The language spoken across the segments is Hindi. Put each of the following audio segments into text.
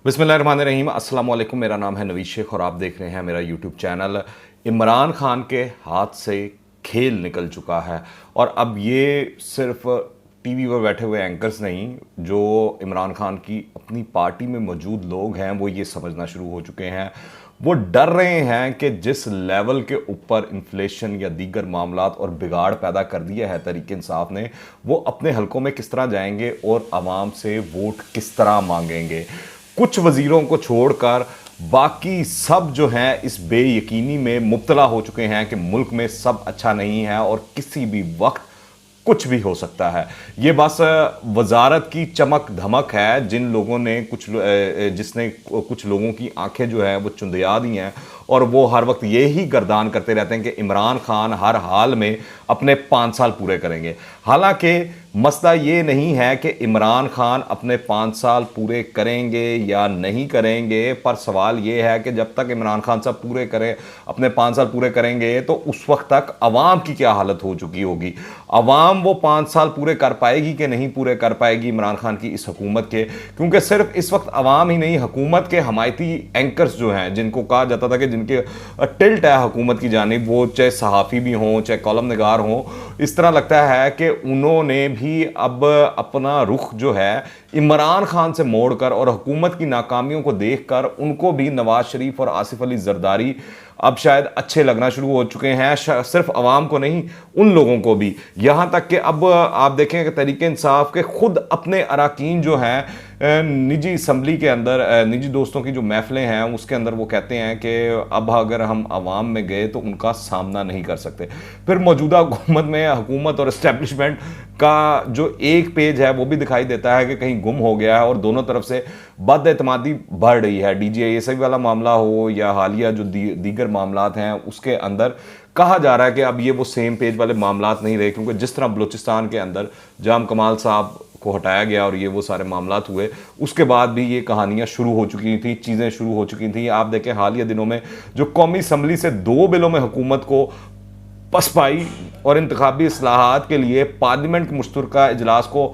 बिस्मिल्लाहिर्रहमानिर्रहीम। अस्सलाम वालेकुम। मेरा नाम है नवीद शेख और आप देख रहे हैं मेरा यूट्यूब चैनल। इमरान खान के हाथ से खेल निकल चुका है और अब ये सिर्फ टीवी पर बैठे हुए एंकर्स नहीं, जो इमरान खान की अपनी पार्टी में मौजूद लोग हैं वो ये समझना शुरू हो चुके हैं। वो डर रहे हैं कि जिस लेवल के ऊपर इन्फ्लेशन या दीगर मामलात और बिगाड़ पैदा कर दिया है तहरीक इंसाफ ने, वो अपने हलकों में किस तरह जाएंगे और आवाम से वोट किस तरह मांगेंगे। कुछ वजीरों को छोड़कर बाकी सब जो हैं इस बेयकीनी में मुब्तला हो चुके हैं कि मुल्क में सब अच्छा नहीं है और किसी भी वक्त कुछ भी हो सकता है। ये बस वजारत की चमक धमक है जिन लोगों ने जिसने कुछ लोगों की आंखें जो है वो चुंधिया दी हैं और वो हर वक्त यही गर्दान करते रहते हैं कि इमरान खान हर हाल में अपने 5 साल पूरे करेंगे। हालांकि मसला ये नहीं है कि इमरान खान अपने 5 साल पूरे करेंगे या नहीं करेंगे, पर सवाल ये है कि जब तक इमरान खान साहब पूरे करें, अपने 5 साल पूरे करेंगे, तो उस वक्त तक अवाम की क्या हालत हो चुकी होगी। अवाम वो 5 साल पूरे कर पाएगी कि नहीं पूरे कर पाएगी इमरान खान की इस हुकूमत के, क्योंकि सिर्फ इस वक्त अवाम ही नहीं, हुकूमत के हमायती एंकर्स जो हैं, जिनको कहा जाता था कि जिनके टिल्ट है हुकूमत की जानिब, वो चाहे सहाफ़ी भी हों चाहे कॉलम निगार हों, इस तरह लगता है कि उन्होंने भी अब अपना रुख जो है इमरान खान से मोड़कर और हुकूमत की नाकामियों को देखकर उनको भी नवाज शरीफ और आसिफ अली जरदारी अब शायद अच्छे लगना शुरू हो चुके हैं। सिर्फ अवाम को नहीं, उन लोगों को भी। यहाँ तक कि अब आप देखें कि तहरीक इंसाफ के खुद अपने अरकान जो हैं निजी असम्बली के अंदर, निजी दोस्तों की जो महफिलें हैं उसके अंदर, वो कहते हैं कि अब अगर हम अवाम में गए तो उनका सामना नहीं कर सकते। फिर मौजूदा हुकूमत में हुकूमत और इस्टेब्लिशमेंट का जो एक पेज है वो भी दिखाई देता है कि कहीं गुम हो गया है और दोनों तरफ से बदएतमादी बढ़ रही है। DGISI वाला मामला हो या हालिया जो दीगर मामलात हैं उसके अंदर कहा जा रहा है कि अब ये वो सेम पेज वाले मामलात नहीं रहे, क्योंकि जिस तरह बलूचिस्तान के अंदर जाम कमाल साहब को हटाया गया और ये वो सारे मामलात हुए, उसके बाद भी ये कहानियां शुरू हो चुकी थी, चीज़ें शुरू हो चुकी थी। आप देखें हालिया दिनों में जो कौमी असम्बली से 2 बिलों में हुकूमत को पसपाई और इंतखाबी इस्लाहात के लिए पार्लियामेंट के मुश्तरका इजलास को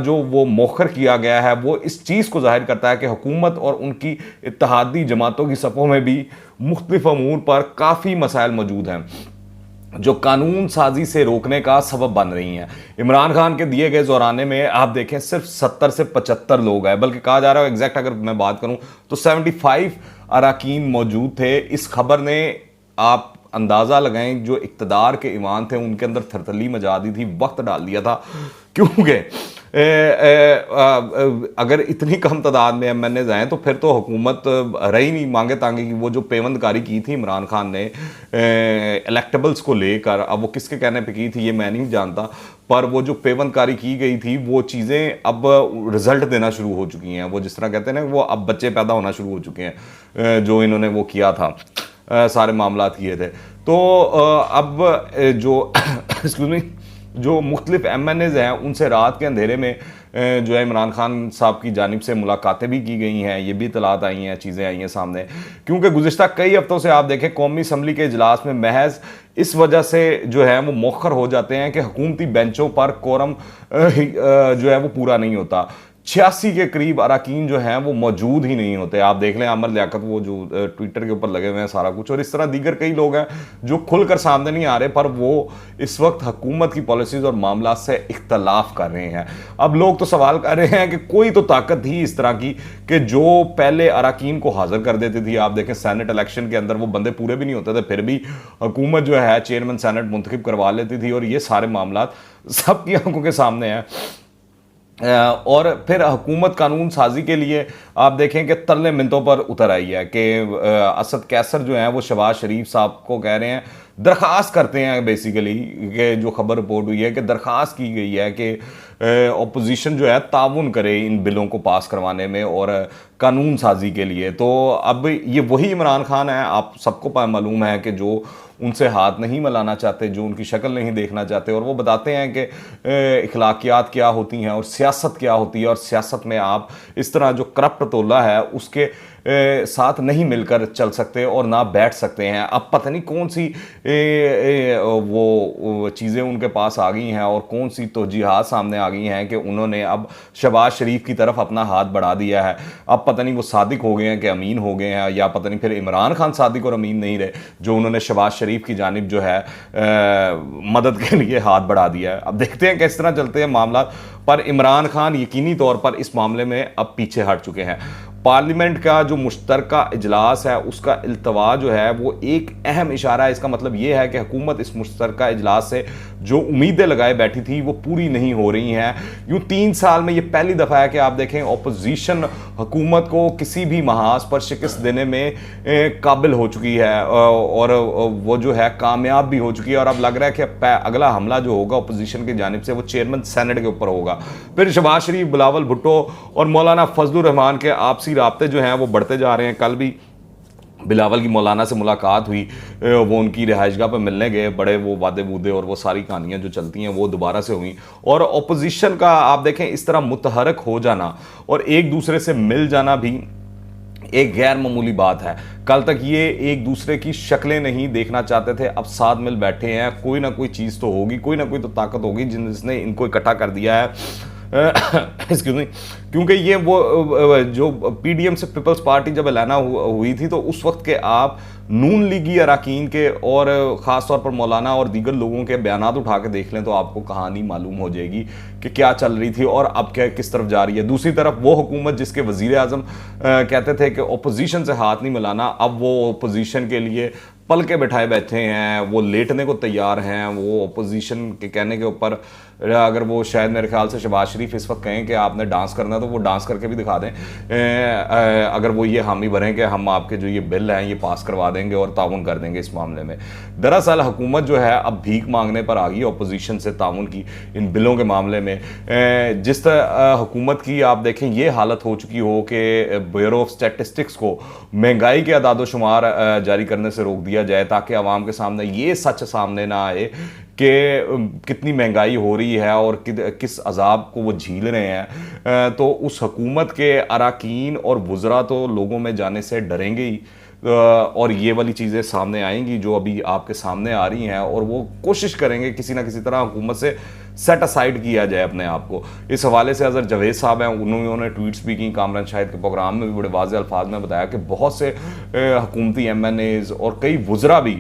जो वो मौखर किया गया है, वो इस चीज़ को जाहिर करता है कि हुकूमत और उनकी इत्तेहादी जमातों की सफ़ों में भी मुख्तलिफ अमूर पर काफ़ी मसाइल मौजूद हैं जो कानून साजी से रोकने का सबब बन रही हैं। इमरान खान के दिए गए ज़ोराने में आप देखें सिर्फ 70 से 75 लोग हैं, बल्कि कहा जा रहा है एग्जैक्ट अगर मैं बात करूं तो 75 अरकान मौजूद थे। इस खबर ने, आप अंदाज़ा लगाएं, जो इक़्तिदार के ईमान थे उनके अंदर थरथली मचा दी थी, वक्त डाल दिया था, क्योंकि अगर इतनी कम तादाद में MNAs आए तो फिर तो हुकूमत रही नहीं मांगे तांगे की। वो जो पेवंदकारी की थी इमरान खान ने इलेक्टेबल्स को लेकर, अब वो किसके कहने पे की थी ये मैं नहीं जानता, पर वो जो पेवंदकारी की गई थी वो चीज़ें अब रिजल्ट देना शुरू हो चुकी हैं। वो जिस तरह कहते हैं ना, वो अब बच्चे पैदा होना शुरू हो चुके हैं, जो इन्होंने वो किया था, सारे मामलात किए थे। तो अब जो एक्सक्यूज मी, जो मुख्तलिफ MNAs हैं उनसे रात के अंधेरे में जो है इमरान खान साहब की जानिब से मुलाकातें भी की गई हैं, ये भी इतलात आई हैं, चीज़ें आई हैं सामने। क्योंकि गुज़िश्ता कई हफ्तों से आप देखें कौमी असम्बली के इजलास में महज इस वजह से जो है वो मौखर हो जाते हैं कि हुकूमती बेंचों पर कोरम जो है वो पूरा नहीं होता। 86 के करीब अरकान जो हैं वो मौजूद ही नहीं होते। आप देख लें अमर लियाकत, वो जो ट्विटर के ऊपर लगे हुए हैं सारा कुछ, और इस तरह दीगर कई लोग हैं जो खुलकर सामने नहीं आ रहे, पर वो इस वक्त हुकूमत की पॉलिसीज़ और मामला से इख्तलाफ कर रहे हैं। अब लोग तो सवाल कर रहे हैं कि कोई तो ताकत थी इस तरह की कि जो पहले अरकान को हाजिर कर देती थी। आप देखें सेनेट इलेक्शन के अंदर वो बंदे पूरे भी नहीं होते थे, फिर भी हुकूमत जो है चेयरमैन सेनेट मुंतखब करवा लेती थी, और ये सारे मामला सबकी आंखों के सामने हैं। और फिर हुकूमत कानून साजी के लिए आप देखें कि तरले मिनतों पर उतर आई है कि असद कैसर जो हैं वो शहबाज शरीफ साहब को कह रहे हैं, दरख्वास्त करते हैं बेसिकली, कि जो खबर रिपोर्ट हुई है कि दरख्वास्त की गई है कि अपोजिशन जो है ताउन करे इन बिलों को पास करवाने में और कानून साजी के लिए। तो अब ये वही इमरान खान है, आप सबको मालूम है कि जो उनसे हाथ नहीं मिलाना चाहते, जो उनकी शक्ल नहीं देखना चाहते, और वो बताते हैं कि इखलाकियात क्या होती हैं और सियासत क्या होती है, और सियासत में आप इस तरह जो करप्ट तोला है उसके साथ नहीं मिलकर चल सकते और ना बैठ सकते हैं। अब पता नहीं कौन सी वो चीज़ें उनके पास आ गई हैं और कौन सी तौजीहात सामने आ गई हैं कि उन्होंने अब शहबाज शरीफ की तरफ अपना हाथ बढ़ा दिया है। अब पता नहीं वो सादिक हो गए हैं कि अमीन हो गए हैं, या पता नहीं फिर इमरान खान सादिक और अमीन नहीं रहे, जो उन्होंने शहबाज शरीफ की जानिब जो है मदद के लिए हाथ बढ़ा दिया है। अब देखते हैं किस तरह चलते हैं मामला, पर इमरान खान यकीनी तौर पर इस मामले में अब पीछे हट चुके हैं। पार्लियामेंट का जो मुश्तरका इजलास है उसका इल्तवा जो है वो एक अहम इशारा है। इसका मतलब ये है कि हुकूमत इस मुश्तरका इजलास से जो उम्मीदें लगाए बैठी थी वो पूरी नहीं हो रही हैं। यूँ 3 साल में ये पहली दफ़ा है कि आप देखें अपोजिशन हुकूमत को किसी भी महाज पर शिकस्त देने में काबिल हो चुकी है, और वो जो है कामयाब भी हो चुकी है। और अब लग रहा है कि अगला हमला जो होगा अपोजिशन की जानिब से वो चेयरमैन सेनेट के ऊपर होगा। फिर शहबाज शरीफ, बिलावल भुट्टो और मौलाना फजलुर रहमान के आपसी राब्ते जो हैं वो बढ़ते जा रहे हैं। कल भी बिलावल की मौलाना से मुलाकात हुई, वो उनकी रिहाइशगाह पर मिलने गए, बड़े वो वादे बूदे और वो सारी कहानियाँ जो चलती हैं वो दोबारा से हुई। और अपोजिशन का आप देखें इस तरह मुतहरक हो जाना और एक दूसरे से मिल जाना भी एक गैर मामूली बात है। कल तक ये एक दूसरे की शक्लें नहीं देखना चाहते थे, अब साथ मिल बैठे हैं। कोई ना कोई चीज़ तो होगी, कोई ना कोई तो ताकत होगी जिसने इनको इकट्ठा कर दिया है। एक्सक्यूज मी, क्योंकि ये वो जो पीडीएम से पीपल्स पार्टी जब ऐलाना हुई थी तो उस वक्त के आप नून लीगी अरकान के और ख़ास तौर पर मौलाना और दीगर लोगों के बयानात उठा के देख लें तो आपको कहानी मालूम हो जाएगी कि क्या चल रही थी और अब क्या किस तरफ जा रही है। दूसरी तरफ वो हुकूमत जिसके वज़ीर आज़म कहते थे कि अपोजिशन से हाथ नहीं मिलाना, अब वो अपोजिशन के लिए पल के बैठाए बैठे हैं, वो लेटने को तैयार हैं। वो अपोजिशन के कहने के ऊपर अगर वो शायद मेरे ख्याल से शहबाज शरीफ इस वक्त कहें कि आपने डांस करना है तो वो डांस करके भी दिखा दें, अगर वो ये हामी भरें कि हम आपके जो ये बिल हैं ये पास करवा देंगे और ताउन कर देंगे इस मामले में। दरअसल हुकूमत जो है अब भीख मांगने पर आ गई अपोजिशन से ताउन की इन बिलों के मामले में। जिस तरह हुकूमत की आप देखें ये हालत हो चुकी हो कि ब्यूरो ऑफ स्टैटिस्टिक्स को महंगाई के अदाद शुमार जारी करने से रोक दिया जाए ताकि आवाम के सामने ये सच सामने ना आए कि कितनी महंगाई हो रही है और किस अजाब को वो झील रहे हैं। तो उस हुकूमत के अरकान और वज़रा तो लोगों में जाने से डरेंगे ही, और ये वाली चीज़ें सामने आएंगी जो अभी आपके सामने आ रही हैं, और वो कोशिश करेंगे किसी ना किसी तरह हुकूमत से सेट असाइड किया जाए अपने आप को। इस हवाले से अजहर जावेद साहब हैं, उन्होंने ट्वीट्स भी की, कामरान शाहिद के प्रोग्राम में भी बड़े वाज़ेह अल्फाज में बताया कि बहुत से हुकूमती MNAs और कई वज़रा भी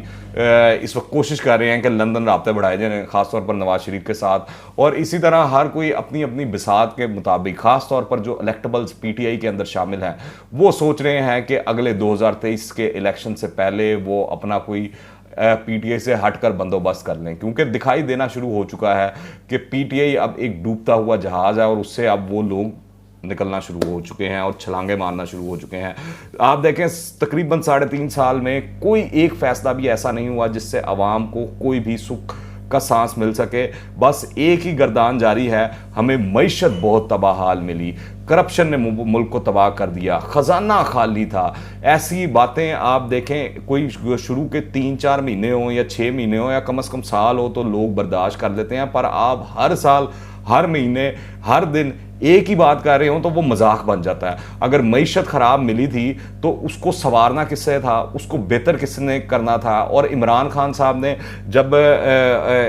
इस वक्त कोशिश कर रहे हैं कि लंदन राब्ते बढ़ाए जाएँ, ख़ासतौर पर नवाज शरीफ के साथ। और इसी तरह हर कोई अपनी अपनी बिसात के मुताबिक, ख़ास तौर पर जो इलेक्टेबल्स PTI के अंदर शामिल हैं, वो सोच रहे हैं कि अगले 2023 के इलेक्शन से पहले वो अपना कोई PTI से हटकर बंदोबस्त कर लें, क्योंकि दिखाई देना शुरू हो चुका है कि PTI अब एक डूबता हुआ जहाज़ है और उससे अब वो लोग निकलना शुरू हो चुके हैं और छलांगे मारना शुरू हो चुके हैं। आप देखें तकरीबन 3.5 साल में कोई एक फैसला भी ऐसा नहीं हुआ जिससे आवाम को कोई भी सुख का सांस मिल सके। बस एक ही गर्दान जारी है, हमें मईशत बहुत तबाह हाल मिली, करप्शन ने मुल्क को तबाह कर दिया, ख़जाना खाली था। ऐसी बातें आप देखें कोई शुरू के 3-4 महीने हो या 6 महीने हो या कम से कम साल हो तो लोग बर्दाश्त कर लेते हैं, पर आप हर साल, हर महीने, हर दिन एक ही बात कर रहे हो तो वो मजाक बन जाता है। अगर मईशत ख़राब मिली थी तो उसको संवारना किससे था, उसको बेहतर किसने करना था। और इमरान खान साहब ने जब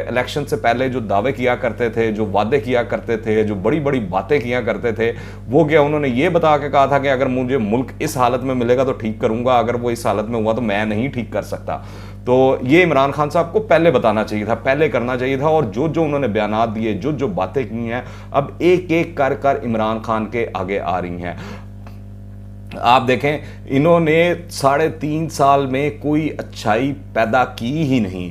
इलेक्शन से पहले जो दावे किया करते थे, जो वादे किया करते थे, जो बड़ी बड़ी बातें किया करते थे, वो क्या उन्होंने ये बता के कहा था कि अगर मुझे मुल्क इस हालत में मिलेगा तो ठीक करूँगा, अगर वो इस हालत में हुआ तो मैं नहीं ठीक कर सकता। तो ये इमरान खान साहब को पहले बताना चाहिए था, पहले करना चाहिए था। और जो जो उन्होंने बयानात दिए, जो जो बातें की हैं, अब एक एक कर इमरान खान के आगे आ रही हैं। आप देखें इन्होंने 3.5 साल में कोई अच्छाई पैदा की ही नहीं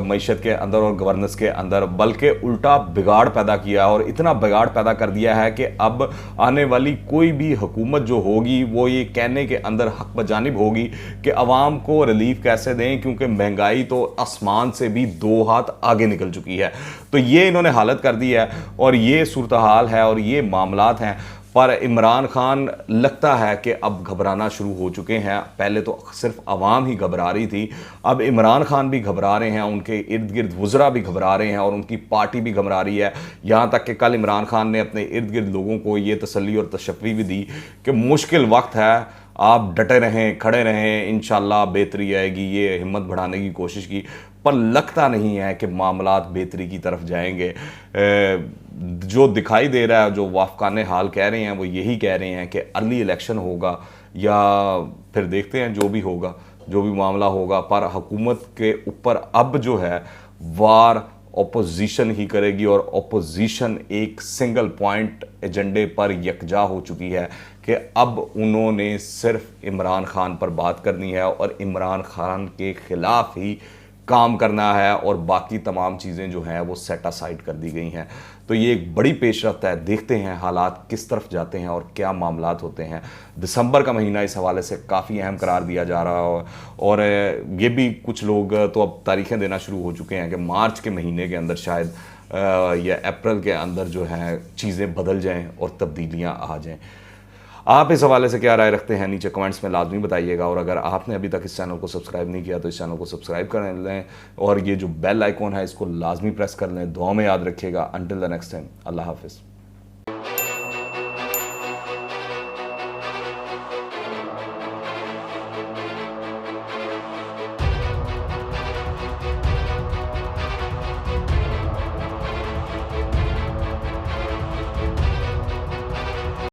मईशत के अंदर और गवर्नेंस के अंदर, बल्कि उल्टा बिगाड़ पैदा किया। और इतना बिगाड़ पैदा कर दिया है कि अब आने वाली कोई भी हुकूमत जो होगी वो ये कहने के अंदर हक बजानिब होगी कि अवाम को रिलीफ कैसे दें, क्योंकि महंगाई तो आसमान से भी 2 हाथ आगे निकल चुकी है। तो ये इन्होंने हालत कर दी है और ये सूरत हाल है और ये मामलात हैं। पर इमरान खान लगता है कि अब घबराना शुरू हो चुके हैं। पहले तो सिर्फ आवाम ही घबरा रही थी, अब इमरान खान भी घबरा रहे हैं, उनके इर्द गिर्द वुज़रा भी घबरा रहे हैं और उनकी पार्टी भी घबरा रही है। यहाँ तक कि कल इमरान खान ने अपने इर्द गिर्द लोगों को ये तसल्ली और तशफ़ी भी दी कि मुश्किल वक्त है, आप डटे रहें, खड़े रहें, इंशाल्लाह बेहतरी आएगी। ये हिम्मत बढ़ाने की कोशिश की, पर लगता नहीं है कि मामलात बेहतरी की तरफ जाएंगे। जो दिखाई दे रहा है, जो वाफकान हाल कह रहे हैं, वो यही कह रहे हैं कि अर्ली इलेक्शन होगा या फिर देखते हैं जो भी होगा, जो भी मामला होगा। पर हुकूमत के ऊपर अब जो है वार ऑपोजिशन ही करेगी और ऑपोजिशन एक सिंगल पॉइंट एजेंडे पर यकजा हो चुकी है कि अब उन्होंने सिर्फ इमरान खान पर बात करनी है और इमरान खान के ख़िलाफ़ ही काम करना है और बाकी तमाम चीज़ें जो हैं वो सेट असाइड कर दी गई हैं। तो ये एक बड़ी पेशरफ्त है, देखते हैं हालात किस तरफ जाते हैं और क्या मामलात होते हैं। दिसंबर का महीना इस हवाले से काफ़ी अहम करार दिया जा रहा है और ये भी कुछ लोग तो अब तारीखें देना शुरू हो चुके हैं कि मार्च के महीने के अंदर शायद या अप्रैल के अंदर जो है चीज़ें बदल जाएँ और तब्दीलियाँ आ जाएँ। आप इस हवाले से क्या राय रखते हैं, नीचे कमेंट्स में लाजमी बताइएगा। और अगर आपने अभी तक इस चैनल को सब्सक्राइब नहीं किया तो इस चैनल को सब्सक्राइब कर लें और ये जो बेल आइकॉन है इसको लाजमी प्रेस कर लें। दुआ में याद रखिएगा। अंटिल द नेक्स्ट टाइम, अल्लाह हाफिज़।